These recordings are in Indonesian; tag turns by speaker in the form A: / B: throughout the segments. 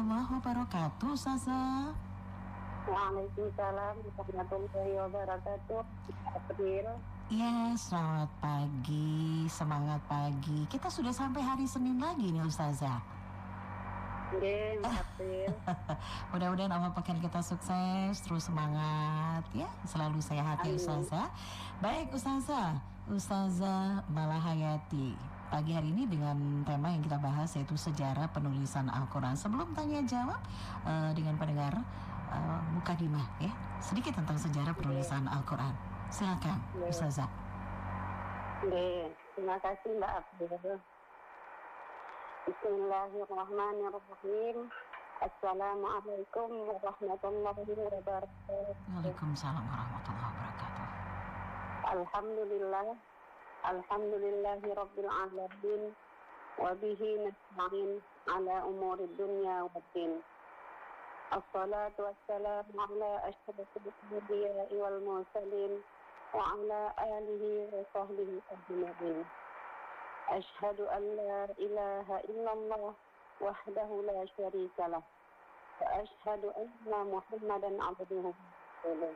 A: warahmatullahi wabarakatuh, Ustazah.
B: Waalaikumsalam warahmatullahi wabarakatuh. April.
A: Ya, selamat pagi, semangat pagi. Kita sudah sampai hari Senin lagi nih, Ustazah.
B: April.
A: Mudah-mudahan awal pekan kita sukses, terus semangat ya, selalu sehat ya, Ustazah. Baik, Ustazah Malahayati. Pagi hari ini dengan tema yang kita bahas yaitu sejarah penulisan Al-Quran. Sebelum tanya jawab dengan pendengar mukadimah ya, sedikit tentang sejarah penulisan Al-Quran. Silakan, Ustazah.
B: Terima kasih Mbak Abdul. Bismillahirrahmanirrahim. Assalamualaikum warahmatullahi wabarakatuh.
A: Waalaikumsalam warahmatullahi wabarakatuh.
B: Alhamdulillahi rabbil alamin. Wa bihi nasta'in ala umuri dunya waddin. Assalatu wassalamu ala asyrafil anbiya'i wal mursalin wa ala alihi wa sahbihi ajma'in. Ashhadu an la ilaha illallah wahdahu la syarika lah wa ashhadu anna Muhammadan abduhu wa rasuluh.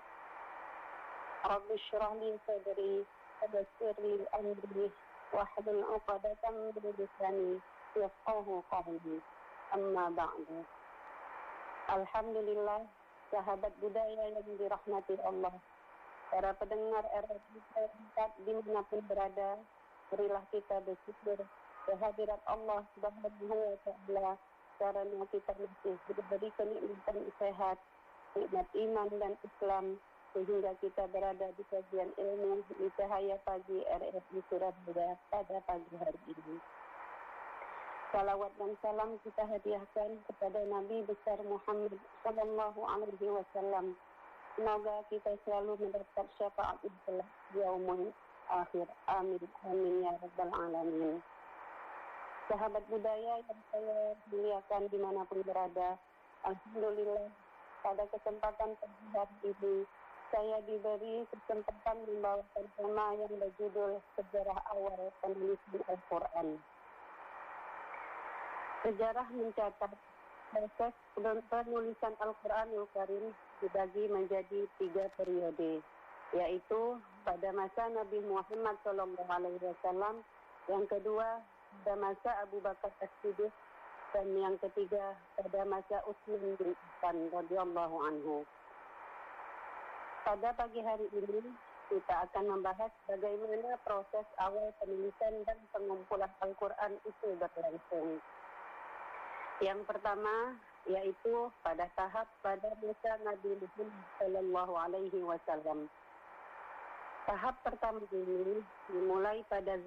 B: Rabbi shrah li sadri wa yassir li amri wahlul 'uqdatam min lisani yafqahu qawli. Amma ba'du. Alhamdulillah, sahabat budaya yang dirahmati Allah, para pendengar RRI dimanapun berada, berilah kita bersyukur kehadirat Allah Subhanahu wa Ta'ala karena kita masih diberi kenikmatan sehat, nikmat iman dan Islam, sehingga kita berada di kajian ilmu di cahaya pagi RRI Surabaya pada pagi hari ini. Salawat dan salam kita hadiahkan kepada Nabi besar Muhammad sallallahu alaihi wasallam. Semoga kita selalu mendapat syafaat Allah yaumul akhir. Amin. Amin ya rabbal alamin. Sahabat budaya yang saya muliakan dimanapun berada, alhamdulillah pada kesempatan pagi hari ini saya diberi kesempatan membawakan tema yang berjudul Sejarah Awal Penulisan Al-Quran. Sejarah mencatat proses penulisan Al-Quranul Karim dibagi menjadi 3 periode, yaitu pada masa Nabi Muhammad SAW, yang kedua pada masa Abu Bakar As-Siddiq, dan yang ketiga pada masa Utsman bin Affan radhiyallahu anhu. Pada pagi hari ini kita akan membahas bagaimana proses awal penulisan dan pengumpulan Al-Quran itu berlangsung. Yang pertama yaitu pada masa Nabi Muhammad sallallahu alaihi wasallam. Tahap pertama ini dimulai pada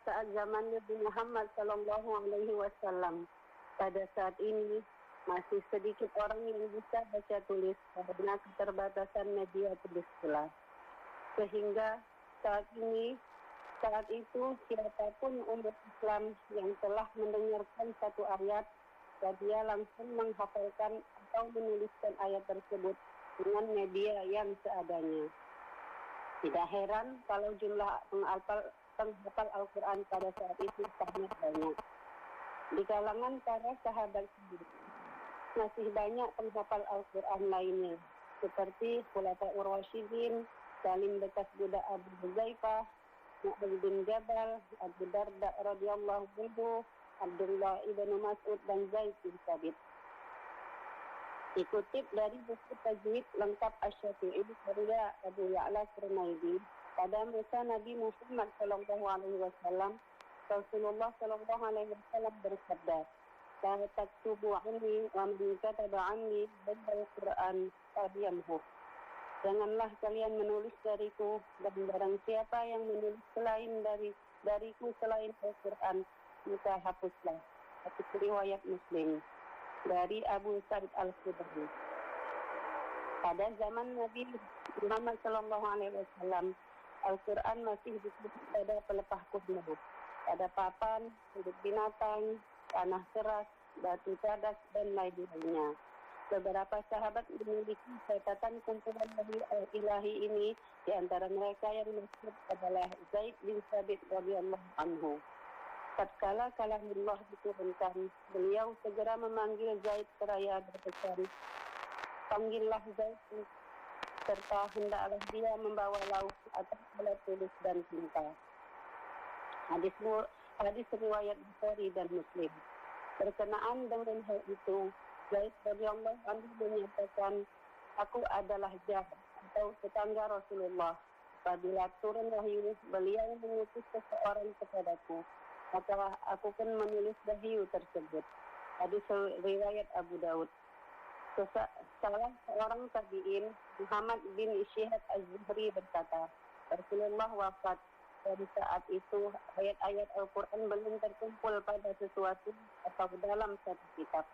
B: saat zaman Nabi Muhammad sallallahu alaihi wasallam. Pada saat ini masih sedikit orang yang bisa baca tulis karena keterbatasan media tulis pula. Sehingga saat itu siapapun umat Islam yang telah mendengarkan satu ayat, dia langsung menghafalkan atau menuliskan ayat tersebut dengan media yang seadanya. Tidak heran kalau jumlah penghafal Al-Quran pada saat itu sangat banyak. Di kalangan para sahabat sendiri masih banyak penghafal Al-Quran lainnya, seperti Khulafaur Rasyidin, Salim bekas budak Abu Huzaifah, Mu'adz bin Jabal, Abu Darda radhiyallahu anhu, Abdullah ibn Mas'ud dan Zaid bin Thabit. Dikutip dari buku tajwid lengkap Asy-Syafi'i karya Abu Ya'la Qurnaidi, pada masa Nabi Muhammad sallallahu alaihi wasallam, Rasulullah sallallahu alaihi wasallam bersabda, "La taktubu anni wa man kataba anni badal Qur'an fadiyamhu." Janganlah kalian menulis dariku, dan barang siapa yang menulis dariku selain Al-Quran, maka hapuslah. Hadis riwayat Muslim dari Abu Sa'id Al-Khudri. Pada zaman Nabi Muhammad SAW, Al-Quran masih ditulis pada pelepah kurma, pada papan, kulit binatang, tanah keras, batu cadas, dan lain-lainnya. Beberapa sahabat memiliki catatan kumpulan ilahi ini, di antara mereka yang masyhur adalah Zaid bin Thabit radhiyallahu anhu. Tatkala kalamullah diturunkan, beliau segera memanggil Zaid seraya berpesan, "Panggillah Zaid serta hendaklah dia membawa lauk atau alat tulis dan tinta." Hadis riwayat Bukhari dan Muslim. Berkenaan dengan hal itu, Zaid radhiyallahu anhu menyatakan, "Aku adalah Jah atau tetangga Rasulullah. Apabila turun wahyu, beliau mengutus seseorang kepadaku, maka aku pun menulis wahyu tersebut." Hadis riwayat Abu Daud. Salah seorang tabi'in, Muhammad bin Shihab Az-Zuhri berkata, Rasulullah wafat dan saat itu ayat-ayat Al-Quran belum terkumpul pada sesuatu atau dalam satu kitab.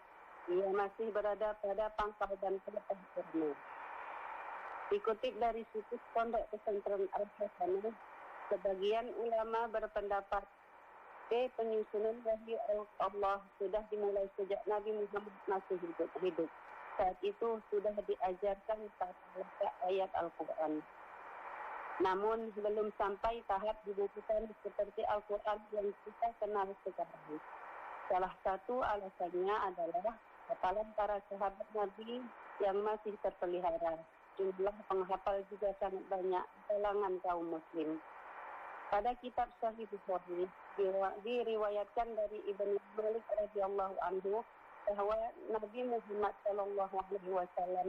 B: Ia masih berada pada pangkal dan pelepah kurma. Dikutip dari situs Pondok Pesantren Al-Hasanah, sebagian ulama berpendapat penyusunan wahyu Allah sudah dimulai sejak Nabi Muhammad masih hidup. Saat itu sudah diajarkan tata ayat Al-Quran. Namun belum sampai tahap dibukukan seperti Al-Quran yang kita kenal sekarang. Salah satu alasannya adalah hafalan para sahabat Nabi yang masih terpelihara. Jumlah penghafal juga sangat banyak di kalangan kaum muslim. Pada kitab Sahih Bukhari diriwayatkan dari Ibnu Malik radhiyallahu anhu bahwa Nabi Muhammad sallallahu alaihi wasallam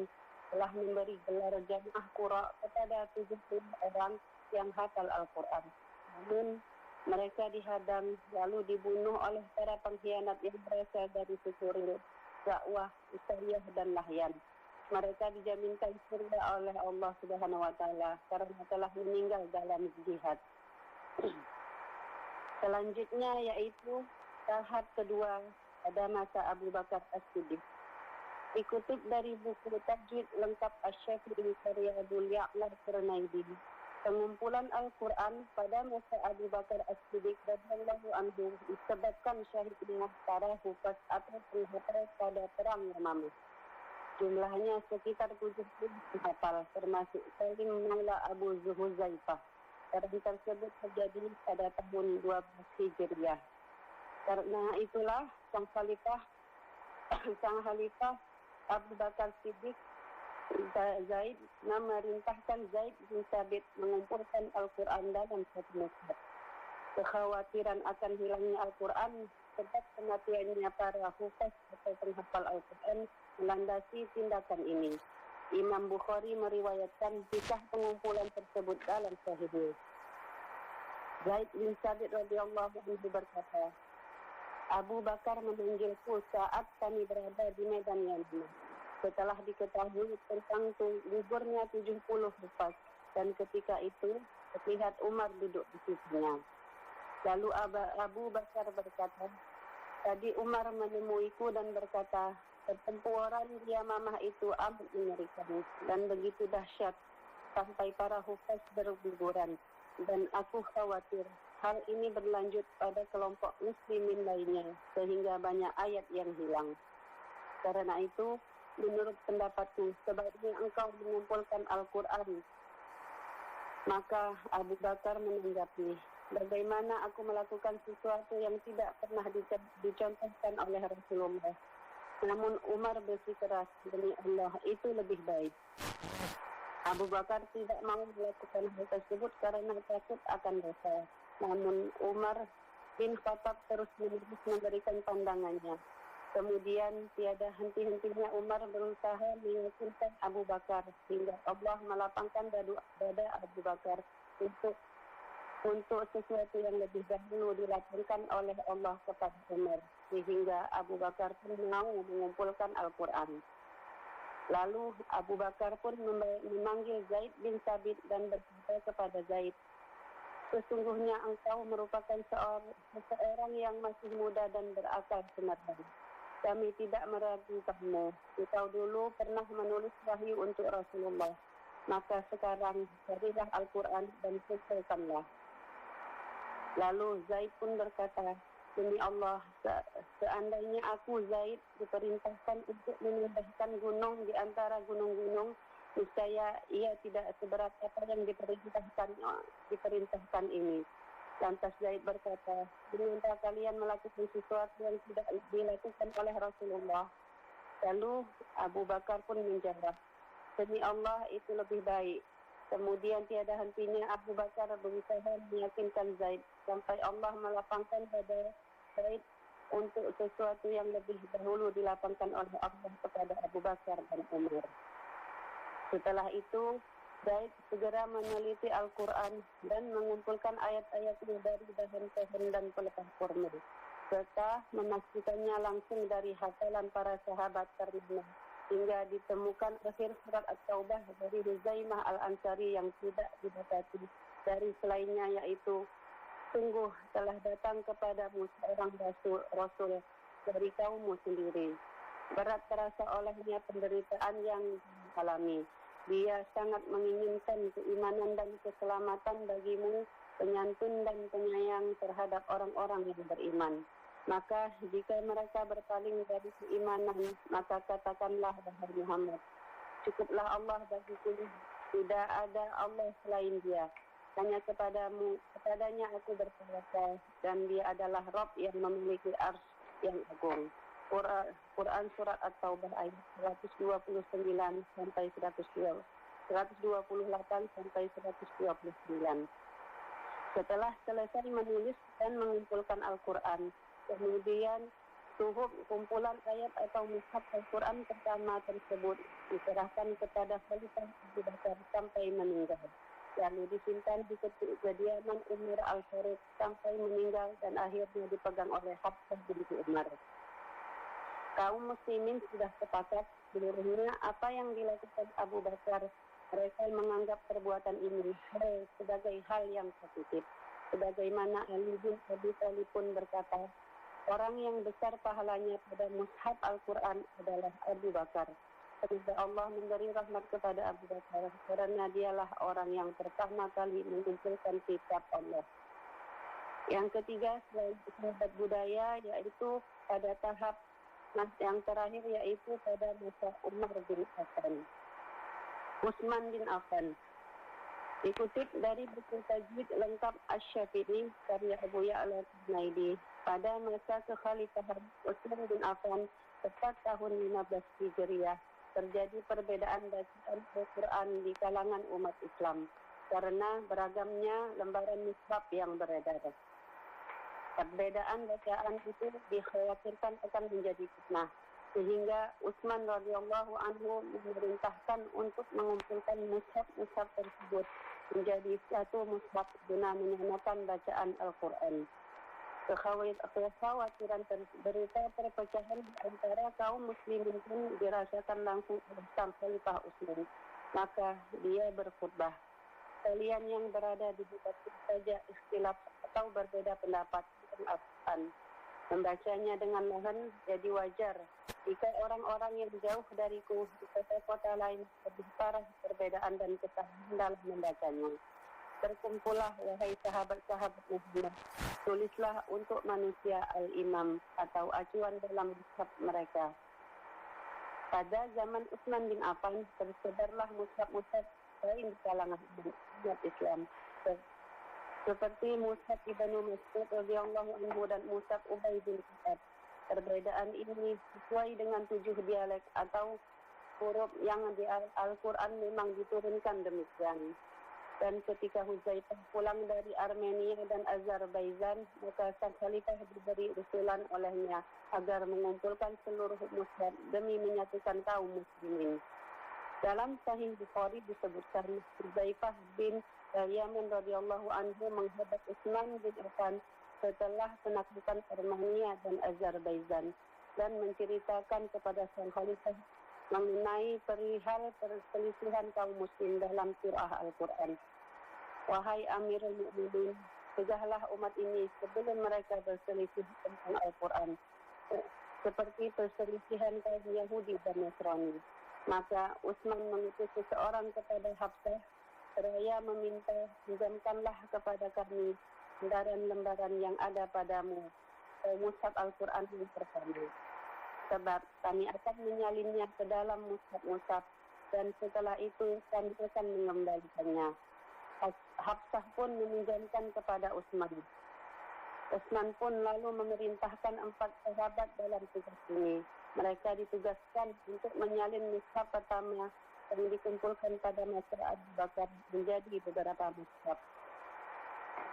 B: telah memberi gelar jamaah Qura kepada 70 orang yang hafal Al-Quran. Namun mereka dihadang lalu dibunuh oleh para pengkhianat yang berasal dari suku Rid, Zakwah, Usayyah dan Lahyan. Mereka dijaminkan surga oleh Allah Subhanahu wa taala karena telah meninggal dalam jihad. Selanjutnya yaitu tahap kedua pada masa Abu Bakar As-Siddiq. Dikutip dari buku Tajwid Lengkap Asy-Syafi'i karya Abdul Ya'la Al-Qurnaidi, pengumpulan Al-Quran pada masa Abu Bakar As-Siddiq radhiyallahu anhu disebabkan syahidnya para hufaz atau penghafal pada perang Yamamah. Jumlahnya sekitar 70 penghafal, termasuk Salim Maula Abu Huzaifah. Perang tersebut terjadi pada tahun 12 Hijriah. Karena itulah sang Khalifah Abu Bakar Siddiq Zaid memerintahkan Zaid bin Thabit mengumpulkan Al-Quran dalam satu mushaf. Kekhawatiran akan hilangnya Al-Quran sebab kematiannya para hufaz atau penghafal Al-Quran melandasi tindakan ini. Imam Bukhari meriwayatkan kisah pengumpulan tersebut dalam Sahihnya. Zaid bin Thabit radhiyallahu anhu berkata, Abu Bakar memanggilku saat kami berada di medan Yamamah. Setelah diketahui tentang gugurnya 70 hufaz, dan ketika itu terlihat Umar duduk di sisinya. Lalu Abu Bakar berkata, tadi Umar menemuiku dan berkata, pertempuran di Yamamah itu amat mengerikan dan begitu dahsyat sampai para hufaz berguguran, dan aku khawatir hal ini berlanjut pada kelompok muslimin lainnya sehingga banyak ayat yang hilang. Karena itu, menurut pendapatku, sebaiknya engkau mengumpulkan Al-Quran. Maka Abu Bakar menanggapi, bagaimana aku melakukan sesuatu yang tidak pernah dicontohkan oleh Rasulullah. Namun Umar bersikeras, demi Allah, itu lebih baik. Abu Bakar tidak mau melakukan hal tersebut karena takut akan dosa. Namun Umar bin Khattab terus-menerus memberikan pandangannya. Kemudian tiada henti-hentinya Umar berusaha meyakinkan Abu Bakar hingga Allah melapangkan dada Abu Bakar untuk sesuatu yang lebih dahulu dilapangkan oleh Allah kepada Umar, sehingga Abu Bakar pun mau mengumpulkan Al-Quran. Lalu Abu Bakar pun memanggil Zaid bin Thabit dan berkata kepada Zaid, sesungguhnya engkau merupakan seseorang yang masih muda dan berakal semerda. Kami tidak meragukanmu. Engkau dulu pernah menulis wahyu untuk Rasulullah. Maka sekarang carilah Al-Quran dan selesaikanlah. Lalu Zaid pun berkata, demi Allah, seandainya aku Zaid diperintahkan untuk memindahkan gunung di antara gunung-gunung, niscaya ia tidak seberat apa yang diperintahkan ini. Lantas Zaid berkata, "Diminta kalian melakukan sesuatu yang tidak dilakukan oleh Rasulullah?" Lalu Abu Bakar pun menjawab, "Demi Allah itu lebih baik." Kemudian tiada hentinya Abu Bakar berusaha meyakinkan Zaid sampai Allah melapangkan pada Zaid untuk sesuatu yang lebih dahulu dilapangkan oleh Allah kepada Abu Bakar dan Umar. Setelah itu, Zaid segera meneliti Al-Quran dan mengumpulkan ayat-ayatnya dari bahan pohon dan pelepah kurma, serta memastikannya langsung dari hafalan para sahabat ternama, hingga ditemukan akhir surat At-Taubah dari Huzaimah Al-Ansari yang tidak didapati dari selainnya, yaitu, "Sungguh telah datang kepadamu seorang Rasul dari kaummu sendiri. Berat terasa olehnya penderitaan yang dialami. Dia sangat menginginkan keimanan dan keselamatan bagimu, penyantun dan penyayang terhadap orang-orang yang beriman. Maka jika mereka berpaling dari keimanan, maka katakanlah, wahai Muhammad, cukuplah Allah bagiku, tidak ada Allah selain Dia. Hanya kepadanya aku bertawakal, dan Dia adalah Rabb yang memiliki arsy yang agung." Quran Surat At-Taubah ayat 129 sampai 128 sampai 129. Setelah selesai menulis dan mengumpulkan Al-Quran, kemudian kumpulan ayat atau mushaf Al-Quran pertama tersebut diserahkan kepada Khalifah Abu Bakar sampai meninggal. Lalu disimpan di kediaman Umar Al-Faruq sampai meninggal dan akhirnya dipegang oleh Hafsah binti Umar. Kaum muslimin sudah sepakat seluruhnya apa yang dilakukan Abu Bakar. Mereka menganggap perbuatan ini sebagai hal yang positif. Sebagaimana Ali bin Abi Thalib pun berkata, "Orang yang besar pahalanya pada mushaf Al-Quran adalah Abu Bakar. Semoga Allah memberi rahmat kepada Abu Bakar, karena dialah orang yang pertama kali mengumpulkan kitab Allah." Yang ketiga, selain sahabat budaya, yaitu pada tahap yang terakhir, yaitu pada masa Umar bin Affan. Utsman bin Affan. Dikutip dari buku Tajwid Lengkap Asy-Syafi'i karya Abu Ya'la Al-Junaidi, pada masa kekhalifahan Utsman bin Affan tepat tahun 15 Hijriah, terjadi perbedaan bacaan Al-Quran di kalangan umat Islam karena beragamnya lembaran mushaf yang beredar. Perbedaan bacaan itu dikhawatirkan akan menjadi fitnah, sehingga Utsman radhiyallahu anhu memerintahkan untuk mengumpulkan mushaf tersebut menjadi satu mushaf guna menyamakan bacaan Al-Quran. Kekhawatiran berita perpecahan antara kaum muslimin pun dirasakan langsung oleh sang Khalifah Utsman. Maka dia berkhutbah, "Kalian yang berada di dekat saja ikhtilaf atau berbeda pendapat tentang Al-Quran. Membacanya dengan mohon jadi wajar jika orang-orang yang jauh dariku di kota-kota lain lebih parah perbedaan dan kesalahan dalam membacanya. Berkumpullah wahai sahabat-sahabat Muhammad, tulislah untuk manusia al-imam atau acuan dalam mushaf mereka." Pada zaman Utsman bin Affan tersebarlah mushaf-mushaf lain di kalangan umat Islam, seperti mushaf Ibnu Mas'ud radhiyallahu anhu dan mushaf Ubay bin Ka'ab. Perbedaan ini sesuai dengan 7 dialek atau huruf yang di Al-Quran memang diturunkan demikian. Dan ketika Huzaifah pulang dari Armenia dan Azerbaijan, maka sang khalifah diberi usulan olehnya agar mengumpulkan seluruh mushaf demi menyatukan kaum muslimin. Dalam Sahih Bukhari disebutkan Huzaifah bin Yaman radhiyallahu anhu menghadap Utsman bin Affan setelah menaklukkan Armenia dan Azerbaijan dan menceritakan kepada sang khalifah mengenai perihal perselisihan kaum muslim dalam surah Al-Quran. "Wahai Amirul Mukminin, cegahlah umat ini sebelum mereka berselisih tentang Al-Quran, seperti perselisihan kaum Yahudi dan Nasrani." Maka Utsman mengutus seseorang kepada Hafsah seraya meminta, "Pinjamkanlah kepada kami lembaran-lembaran yang ada padamu, mushaf Al-Quran yang pertama. Sebab kami akan menyalinnya ke dalam mushaf-mushaf dan setelah itu kami akan mengembalikannya." Hafsah pun meminjamkan kepada Utsman. Utsman pun lalu memerintahkan 4 sahabat dalam tugas ini. Mereka ditugaskan untuk menyalin mushaf pertama yang dikumpulkan pada masa Abu Bakar menjadi beberapa mushaf.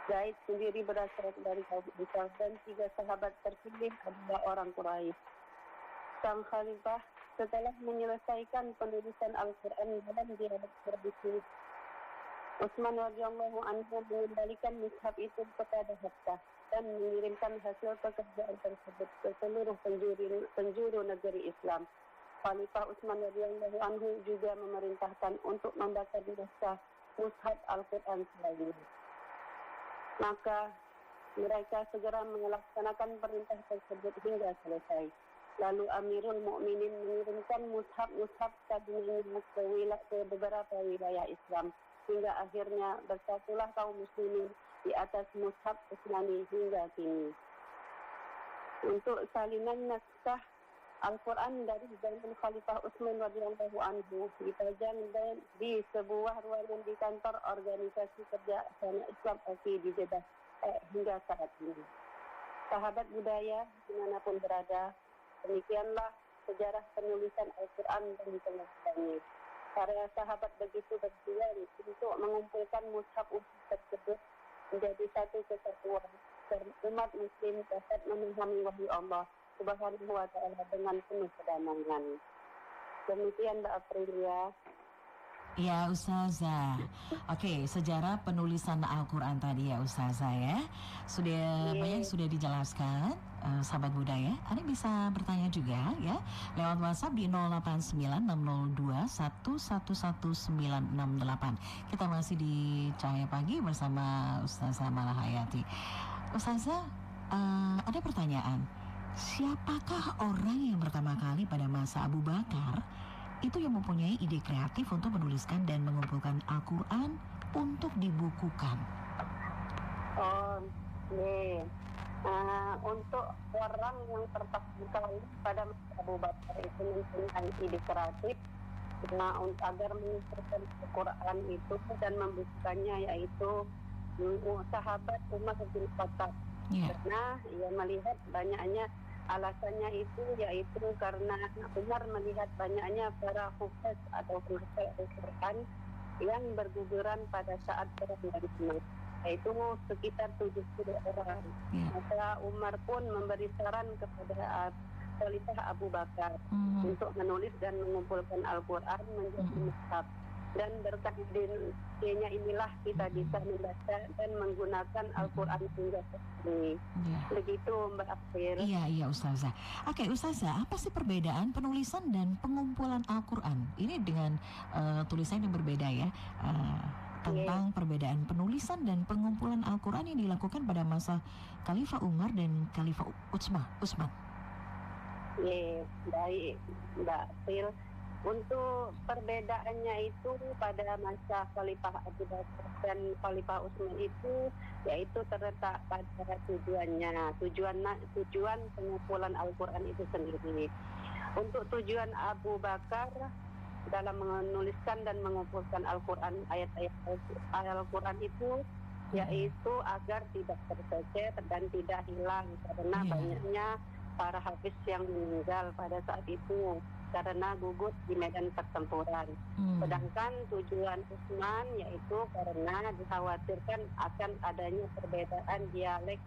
B: Zaid sendiri berasal dari kaum Ansar dan 3 sahabat terpilih adalah orang Quraisy. Sang khalifah setelah menyelesaikan penulisan Al-Quran dalam dialek tradisi, Utsman radhiyallahu anhu mengembalikan mushaf itu kepada Hafsah dan mengirimkan hasil pekerjaan tersebut ke seluruh penjuru negeri Islam. Khalifah Utsman radhiyallahu anhu juga memerintahkan untuk membaca naskah mushaf Al-Quran selainnya. Maka mereka segera melaksanakan perintah tersebut hingga selesai. Lalu Amirul Mukminin mengirimkan mushaf-mushaf tabungannya ke beberapa wilayah Islam, hingga akhirnya bersatulah kaum muslimin di atas mushaf Utsmani hingga kini. Untuk salinan naskah Al-Quran dari zaman Khalifah Utsman radhiyallahu anhu dipajang di sebuah ruangan di kantor organisasi kerja Islam Turki di Jeddah hingga saat ini. Sahabat budaya dimanapun berada, demikianlah sejarah penulisan Al-Quran dan pengajarannya. Para sahabat begitu berjuang untuk mengumpulkan mushaf tersebut menjadi satu kesatuan dan umat muslim dapat memahami wahyu Allah Subhanahu wa ta'ala dengan penuh kedamaian. Demikian Mbak Aprilia.
A: Ya Ustazah. Oke, sejarah penulisan Al-Quran tadi ya Ustazah ya. Sudah banyak sudah dijelaskan, sahabat budaya. Anda bisa bertanya juga ya lewat WhatsApp di 089602111968. Kita masih di Cahaya Pagi bersama Ustazah Malahayati. Ustazah, ada pertanyaan. Siapakah orang yang pertama kali pada masa Abu Bakar itu yang mempunyai ide kreatif untuk menuliskan dan mengumpulkan Al-Quran untuk dibukukan?
B: Untuk orang yang pertama kali pada masa Abu Bakar itu mempunyai ide kreatif agar mengumpulkan Al-Quran itu dan membukukannya, yaitu sahabat Umar bin Khattab. Karena ia melihat banyaknya alasannya itu, yaitu karena Umar melihat banyaknya para hufaz atau penghafal Al-Quran yang berguguran pada saat perang Badar, yaitu sekitar 70 orang. Maka Umar pun memberi saran kepada Khalifah Abu Bakar untuk menulis dan mengumpulkan Al-Quran menjadi mushaf. Dan berkat idenya inilah kita bisa membaca dan menggunakan Al-Quran hingga ini. Begitu Mbak April.
A: Iya Ustazah. Oke Ustazah, apa sih perbedaan penulisan dan pengumpulan Al-Quran? Ini dengan tulisan yang berbeda ya. Tentang perbedaan penulisan dan pengumpulan Al-Quran yang dilakukan pada masa Khalifah Umar dan Khalifah Utsman.
B: Baik Mbak April. Untuk perbedaannya itu pada masa Khalifah Abu Bakar dan Khalifah Utsman itu yaitu terletak pada tujuan pengumpulan Al-Quran itu sendiri. Untuk tujuan Abu Bakar dalam menuliskan dan mengumpulkan Al-Quran, ayat-ayat Al-Quran itu yaitu agar tidak tercecer dan tidak hilang karena banyaknya para hafiz yang meninggal pada saat itu karena gugur di medan pertempuran. Sedangkan tujuan Utsman yaitu karena dikhawatirkan akan adanya perbedaan dialek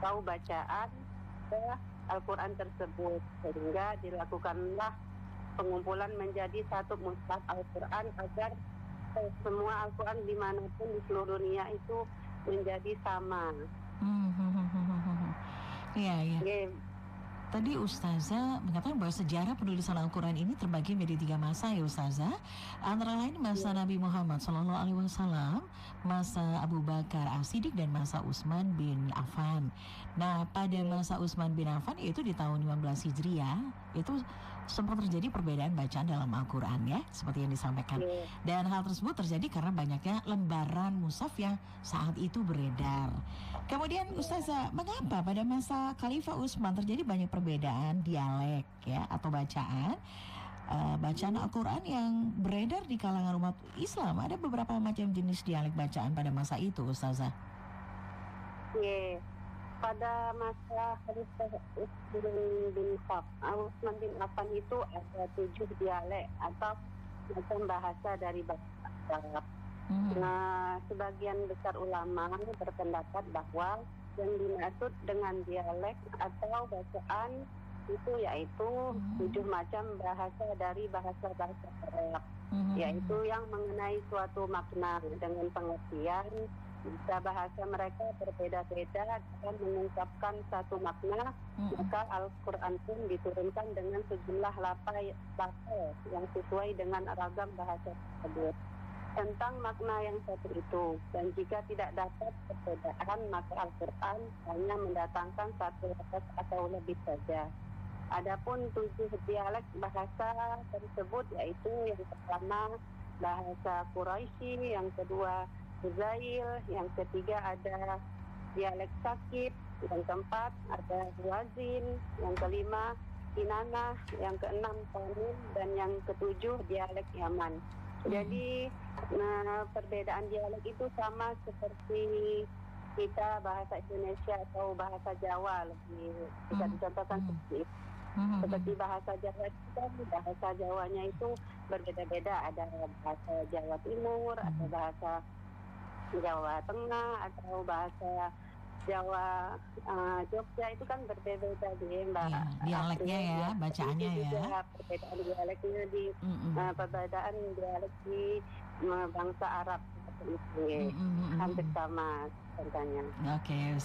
B: atau bacaan ke Al-Quran tersebut, sehingga dilakukanlah pengumpulan menjadi satu mushaf Al-Quran agar semua Al-Quran dimanapun di seluruh dunia itu menjadi sama.
A: Tadi Ustazah mengatakan bahwa sejarah penulisan Al-Quran ini terbagi menjadi 3 masa ya Ustazah. Antara lain masa Nabi Muhammad SAW, masa Abu Bakar As-Siddiq dan masa Utsman bin Affan. Nah pada masa Utsman bin Affan yaitu di tahun 15 Hijriah itu sempat terjadi perbedaan bacaan dalam Al-Quran ya, seperti yang disampaikan. Dan hal tersebut terjadi karena banyaknya lembaran mushaf yang saat itu beredar. Kemudian Ustazah, mengapa pada masa Khalifah Utsman terjadi banyak perbedaan dialek ya atau bacaan bacaan Al-Quran yang beredar di kalangan umat Islam. Ada beberapa macam jenis dialek bacaan pada masa itu, Ustazah.
B: Ye. Pada masa Khalifah Utsman bin Affan itu ada 7 dialek atau macam bahasa dari bahasa Arab. Nah, sebagian besar ulama berpendapat bahwa yang dimaksud dengan dialek atau bacaan itu yaitu 7 macam bahasa dari bahasa-bahasa Arab, yaitu yang mengenai suatu makna dengan pengertian jika bahasa mereka berbeda-beda dan mengungkapkan satu makna, maka Al-Quran pun diturunkan dengan sejumlah lafaz yang sesuai dengan ragam bahasa tersebut tentang makna yang satu itu. Dan jika tidak dapat perbedaan, maka Al-Quran hanya mendatangkan satu lafaz atau lebih saja. Adapun 7 dialek bahasa tersebut yaitu yang pertama bahasa Quraisy, yang kedua Huzail, yang ketiga ada dialek Sakib, yang keempat ada Wazin, yang kelima Kinanah, yang keenam Tamim, dan yang ketujuh dialek Yaman. Jadi perbedaan dialek itu sama seperti kita bahasa Indonesia atau bahasa Jawa, lebih bisa dicontohkan seperti itu. Seperti bahasa Jawa itu kan, bahasa Jawanya itu berbeda-beda, ada bahasa Jawa Timur, ada bahasa Jawa Tengah, atau bahasa Jawa Jogja, itu kan berbeda-beda Mbak.
A: Ya, dialeknya ya, bacaannya ya.
B: Perbedaan dialeknya di perbedaan dialek di bangsa Arab seperti itu, hampir sama contohnya.
A: Oke,